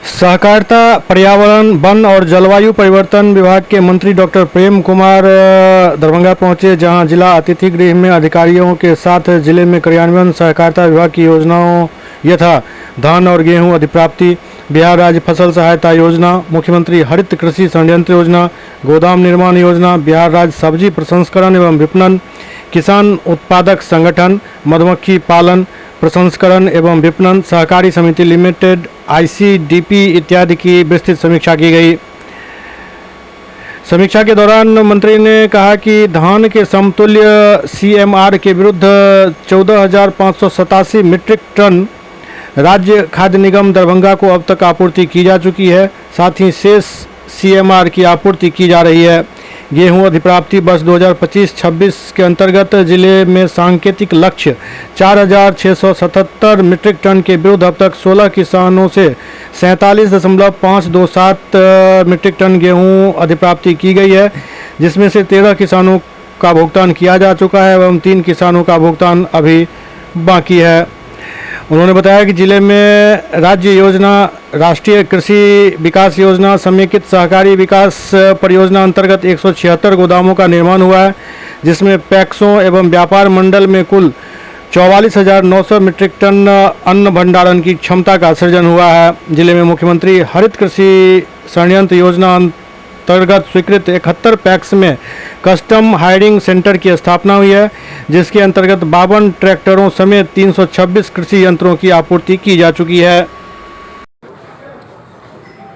सहकारिता, पर्यावरण, वन और जलवायु परिवर्तन विभाग के मंत्री डॉक्टर प्रेम कुमार दरभंगा पहुंचे, जहां जिला अतिथि गृह में अधिकारियों के साथ जिले में क्रियान्वयन सहकारिता विभाग की योजनाओं यथा धान और गेहूं अधिप्राप्ति, बिहार राज्य फसल सहायता योजना, मुख्यमंत्री हरित कृषि संयंत्र योजना, गोदाम निर्माण योजना, बिहार राज्य सब्जी प्रसंस्करण एवं विपणन, किसान उत्पादक संगठन, मधुमक्खी पालन प्रसंस्करण एवं विपणन सहकारी समिति लिमिटेड आईसीडीपी इत्यादि की विस्तृत समीक्षा की गई। समीक्षा के दौरान मंत्री ने कहा कि धान के समतुल्य सीएमआर के विरुद्ध 14,587 मीट्रिक टन राज्य खाद्य निगम दरभंगा को अब तक आपूर्ति की जा चुकी है। साथ ही शेष सीएमआर की आपूर्ति की जा रही है। गेहूं अधिप्राप्ति वर्ष 2025-26 के अंतर्गत जिले में सांकेतिक लक्ष्य 4,677 मीट्रिक टन के विरुद्ध अब तक 16 किसानों से 47.527 मीट्रिक टन गेहूं अधिप्राप्ति की गई है, जिसमें से 13 किसानों का भुगतान किया जा चुका है एवं 3 किसानों का भुगतान अभी बाकी है। उन्होंने बताया कि जिले में राज्य योजना, राष्ट्रीय कृषि विकास योजना, समेकित सहकारी विकास परियोजना अंतर्गत 176 गोदामों का निर्माण हुआ है, जिसमें पैक्सों एवं व्यापार मंडल में कुल 44,900 मीट्रिक टन अन्न भंडारण की क्षमता का सृजन हुआ है। जिले में मुख्यमंत्री हरित कृषि संयंत्र योजना अंतर्गत स्वीकृत 71 पैक्स में कस्टम हायरिंग सेंटर की स्थापना हुई है, जिसके अंतर्गत 52 ट्रैक्टरों समेत 326 कृषि यंत्रों की आपूर्ति की जा चुकी है।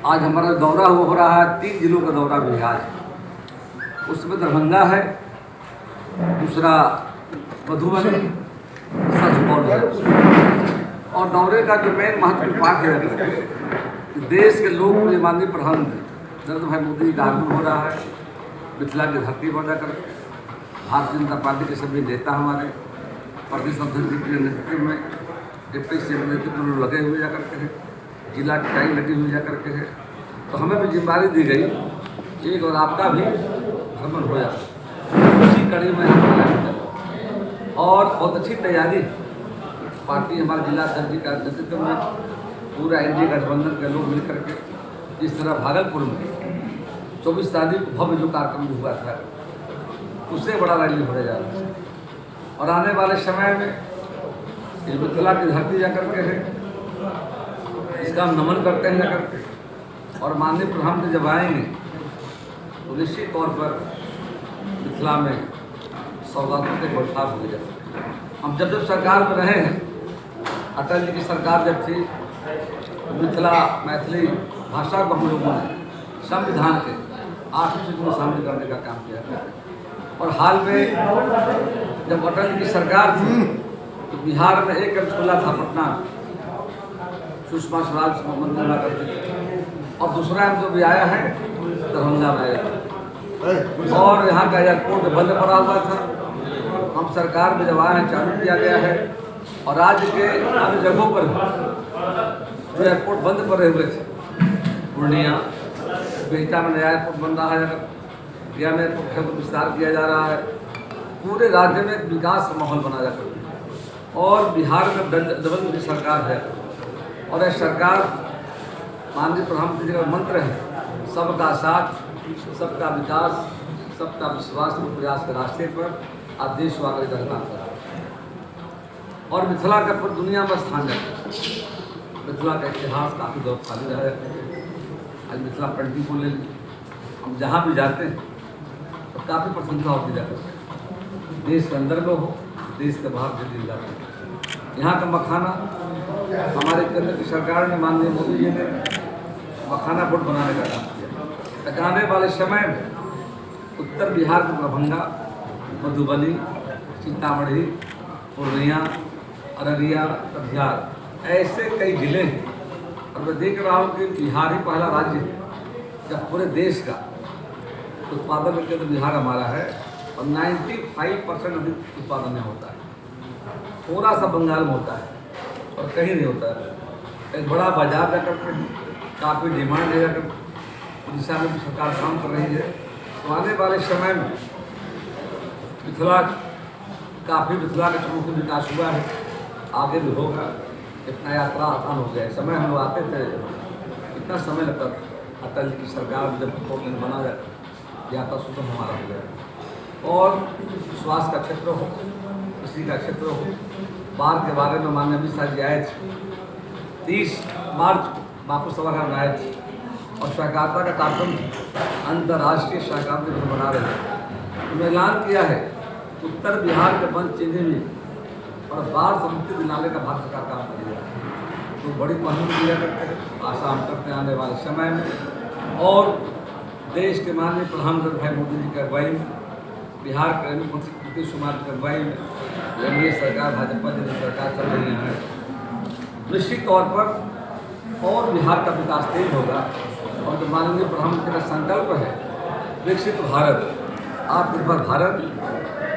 आज हमारा दौरा हो रहा है, 3 जिलों का दौरा भी आज, उसमें दरभंगा है, दूसरा मधुबनी, सुपौल है। और दौरे का जो मेन महत्व पाठ है, देश के लोग माननीय प्रधानमंत्री नरेंद्र भाई मोदी का आगमन हो रहा है मिथिला की धरती पर जाकर। भारतीय जनता पार्टी के सभी नेता हमारे प्रदेश अध्यक्ष जी के नेतृत्व में, डिप्टी सीएम नेतृत्व में लगे हुए जाकर के हैं, जिला इकाई लगी हुई जाकर के है। तो हमें भी जिम्मेदारी दी गई एक और आपका भी भ्रमण हो जाए, उसी कड़ी में और बहुत अच्छी तैयारी पार्टी हमारे जिला अध्यक्ष जी का नेतृत्व में पूरा एनडीए गठबंधन के लोग मिलकर के इस तरह भागलपुर में 24 तारीख को भव्य जो कार्यक्रम हुआ था, उससे बड़ा रैली होने जा रहा है। और आने वाले समय में इस मिथिला की धरती जाकर के है, इसका हम नमन करते हैं जाकर के। और माननीय प्रधानमंत्री जब आएंगे तो निश्चित तौर पर मिथिला में सौगातों के बरसात हो जाए। हम जब सरकार में रहे हैं, अटल जी की सरकार जब थी, मिथिला मैथिली भाषा को हम लोगों ने संविधान के 8 सूची में शामिल करने का काम किया था। और हाल में जब अटल जी की सरकार थी तो बिहार में एक कैंप खुला था पटना, सुषमा स्वराज मंत्री हुआ करते थे, और दूसरा जो भी आया है दरभंगा में आया था, और यहाँ का एयरपोर्ट बंद पड़ा हुआ था। हम सरकार में जब आए हैं चालू किया गया है, और राज्य के अन्य जगहों पर जो एयरपोर्ट बंद पड़े हुए थे, पूर्णिया, बेहटा में नया एयरपोर्ट बन रहा है, गया में एयरपोर्ट का विस्तार किया जा रहा है। पूरे राज्य में विकास का माहौल बना जाता है। और बिहार में डबल की सरकार है, और यह सरकार माननीय प्रधानमंत्री जी का मंत्र है, सबका साथ, सबका विकास, सबका विश्वास और प्रयास के रास्ते पर आज देश वाकई का काम कर रहा है। और मिथिला का पूरी दुनिया में स्थान है। मिथिला का इतिहास काफ़ी गौरवशाली रहा है। आज मिथिला पेंटिंग को ले ली, हम जहाँ भी जाते हैं तो काफ़ी प्रशंसा होती जाती है, देश के अंदर में हो, देश के बाहर भी दी जाती है। यहाँ का मखाना हमारे केंद्र की सरकार ने, माननीय मोदी जी ने मखाना बोर्ड बनाने का काम किया। आने वाले समय में उत्तर बिहार के दरभंगा, मधुबनी, सीतामढ़ी, पूर्णिया, अररिया, कटिहार, ऐसे कई जिले हैं। और मैं देख रहा हूँ कि बिहार ही पहला राज्य है जब पूरे देश का उत्पादन केंद्र बिहार हमारा है, और 95% अधिक उत्पादन में होता है। थोड़ा सा बंगाल में होता है और कहीं नहीं होता है। एक बड़ा बाजार जाकर काफ़ी डिमांड है, जाकर दिशा में भी सरकार काम कर रही है। तो आने वाले समय में मिथिला काफ़ी मिथिला का प्रमुख विकास हुआ है, आगे भी होगा। इतना यात्रा आसान हो गया। समय हम लोग आते थे कितना समय लगता था। अटल जी की सरकार जब फोर लेन बना यातायात सुगम हमारा हो गया। और स्वास्थ्य का क्षेत्र हो, कृषि का क्षेत्र हो, बाढ़ के बारे में माननीय अमित शाह जी आए थे, 30 मार्च बापू सभागार में आए थे और सहकारिता का कार्यक्रम अंतर्राष्ट्रीय सहकारिता दिवस मना रहे थे। उन्होंने ऐलान किया है उत्तर बिहार के बंद चिन्ह में और बाढ़ से मुक्ति दिलाने का भारत सरकार काम करेगा। तो बड़ी पहल किया करते हैं, आशा हम करते हैं आने वाले समय में। और देश के माननीय प्रधानमंत्री भाई मोदी जी की अगुवाई में, बिहार के मुख्यमंत्री नीतीश कुमार की अगुवाई में एनडीए सरकार, भाजपा जी की सरकार चल रही है, निश्चित तौर पर और बिहार का विकास तेज होगा। और जो माननीय प्रधानमंत्री का संकल्प है विकसित भारत, आत्मनिर्भर भारत,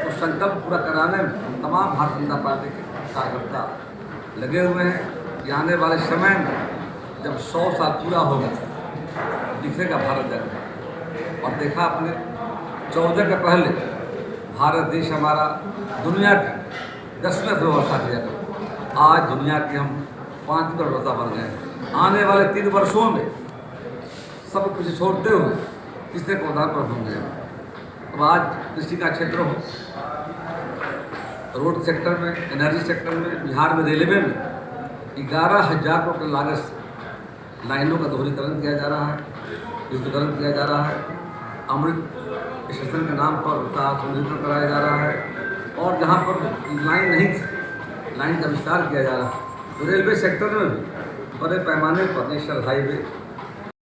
तो संकल्प पूरा कराने में तमाम भारतीय जनता पार्टी के कार्यकर्ता लगे हुए हैं कि आने वाले समय में जब 100 साल पूरा होगा दिखेगा भारत जगह। और देखा आपने 14 के पहले भारत देश हमारा दुनिया की 10वीं अर्थव्यवस्था किया था, आज दुनिया की हम 5वीं अर्थव्यवस्था बन गए। आने वाले 3 वर्षों में सब कुछ छोड़ते हुए तीसरे पौधार पर होंगे। अब आज कृषि का क्षेत्र हो, रोड सेक्टर में, एनर्जी सेक्टर में, बिहार में रेलवे में 11,000 करोड़ की लागत से लाइनों का दोहरीकरण किया जा रहा है, विद्युतीकरण किया जा रहा है, अमृत स्टेशन के नाम पर उसका सुदृढ़ीकरण कराया जा रहा है। और जहाँ पर लाइन नहीं थी, लाइन का विस्तार किया जा रहा है। तो रेलवे सेक्टर में भी बड़े पैमाने पर नेशनल हाईवे